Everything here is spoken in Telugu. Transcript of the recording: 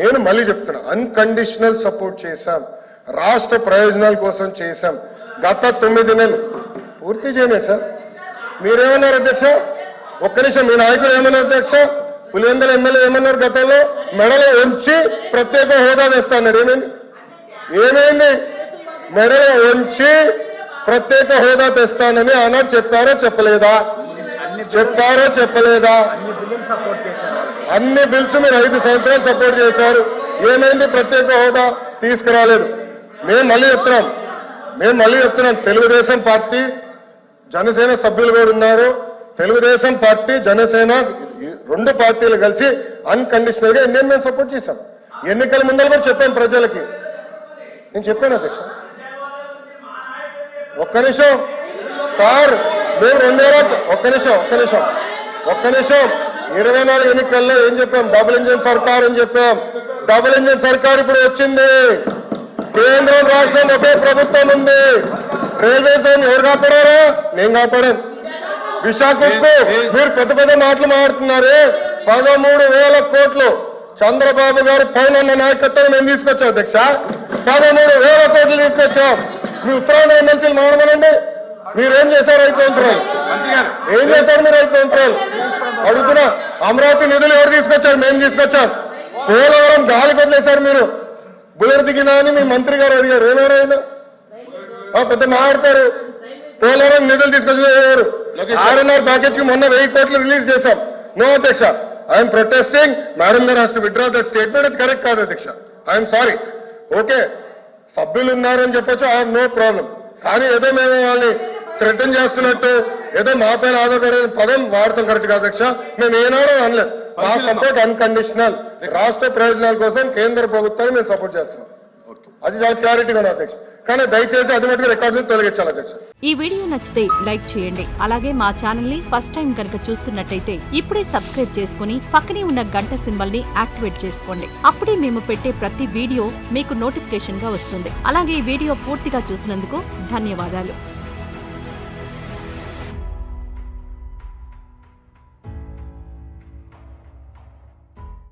నేను మళ్ళీ చెప్తున్నా, అన్కండిషనల్ సపోర్ట్ చేశాం, రాష్ట్ర ప్రయోజనాల కోసం చేశాం. గత 9 నెలలు పూర్తి చేయలేదు సార్. మీరేమన్నారు అధ్యక్ష? ఒక్క నిమిషం, మీ నాయకులు ఏమన్నారు అధ్యక్ష? పులివెందుల ఎమ్మెల్యే ఏమన్నారు గతంలో? మెడలో ఉంచి ప్రత్యేక హోదా తెస్తా అన్నాడు. ఏమైంది? మెడలో ఉంచి ప్రత్యేక హోదా తెస్తానని ఆనాడు చెప్పారో చెప్పలేదా? చెప్పారో చెప్పలేదా? అన్ని బిల్స్ మీరు 5 సంవత్సరాలు సపోర్ట్ చేశారు. ఏమైంది? ప్రత్యేక హోదా తీసుకురాలేదు. మేము మళ్ళీ చెప్తున్నాం, తెలుగుదేశం పార్టీ జనసేన సభ్యులు కూడా ఉన్నారు. తెలుగుదేశం పార్టీ జనసేన 2 పార్టీలు కలిసి అన్కండిషనల్ గా ఇండియన్ మేము సపోర్ట్ చేశాం. ఎన్నికల ముందర కూడా చెప్పాం ప్రజలకి. నేను చెప్పాను అధ్యక్ష. ఒక్క నిమిషం సార్, మేము 24 ఎన్నికల్లో ఏం చెప్పాం? డబుల్ ఇంజిన్ సర్కార్ అని చెప్పాం. డబుల్ ఇంజిన్ సర్కార్ ఇప్పుడు వచ్చింది. కేంద్రం రాష్ట్రం ఒకే ప్రభుత్వం ఉంది. రైల్వే జోన్ ఎవరు కాపాడారా? నేను కాపాడాను. విశాఖకు మీరు పెద్ద పెద్ద మాటలు మాట్లాడుతున్నారే. 13,000 కోట్లు చంద్రబాబు గారు పైన నాయకత్వం మేము తీసుకొచ్చాం అధ్యక్ష. 13,000 కోట్లు తీసుకొచ్చాం. మీ ఉత్తరాంధ్ర ఎమ్మెల్సీలు మాట్లాడండి, మీరేం చేశారు 5 సంవత్సరాలు? ఏం చేశారు మీరు 5 సంవత్సరాలు? అడుగుతున్నా. అమరావతి నిధులు ఎవరు తీసుకొచ్చారు? మేము తీసుకొచ్చాం. పోలవరం గాలికి వదిలేశారు మీరు. బుల్లెట్ దిగినా అని మీ మంత్రి గారు అడిగారు. ఏమేరైనా పెద్ద మాట్లాడతారు. పోలవరం నిధులు తీసుకొచ్చారు. 6.5 ప్యాకేజ్ కి మొన్న 1000 కోట్లు రిలీజ్ చేశాం. నో అధ్యక్ష, ఐఎమ్ ప్రొటెస్టింగ్. మేడం గారు has to withdraw that statement. ఇది కరెక్ట్ కాదు అధ్యక్ష. I'm sorry. ఓకే, సభ్యులు ఉన్నారని చెప్పొచ్చు, ఐఎమ్ నో ప్రాబ్లం. కానీ ఏదో మేము వాళ్ళని థ్రెటన్ చేస్తున్నట్టు, ఏదో మా పైన ఆధారపడే పదం వాడతాం కరెక్ట్ కాదు అధ్యక్ష. మేము ఏనాడో అనలేదు. మా సపోర్ట్ అన్కండిషనల్. రాష్ట్ర ప్రయోజనాల కోసం కేంద్ర ప్రభుత్వాన్ని మేము సపోర్ట్ చేస్తున్నాం. అది చాలా క్లారిటీగా ఉంది అధ్యక్ష. కానీ దయచేసి అది మటుకు రికార్డు తొలగించాలి అధ్యక్ష. ఈ వీడియో నచ్చితే లైక్ చేయండి. అలాగే మా ఛానల్ ని ఫస్ట్ టైం కనుక చూస్తున్నట్టయితే ఇప్పుడే సబ్స్క్రైబ్ చేసుకుని పక్కనే ఉన్న గంట సింబల్ ని యాక్టివేట్ చేసుకోండి. అప్పుడే మేము పెట్టే ప్రతి వీడియో మీకు నోటిఫికేషన్ గా వస్తుంది. అలాగే ఈ వీడియో పూర్తిగా చూసినందుకు ధన్యవాదాలు.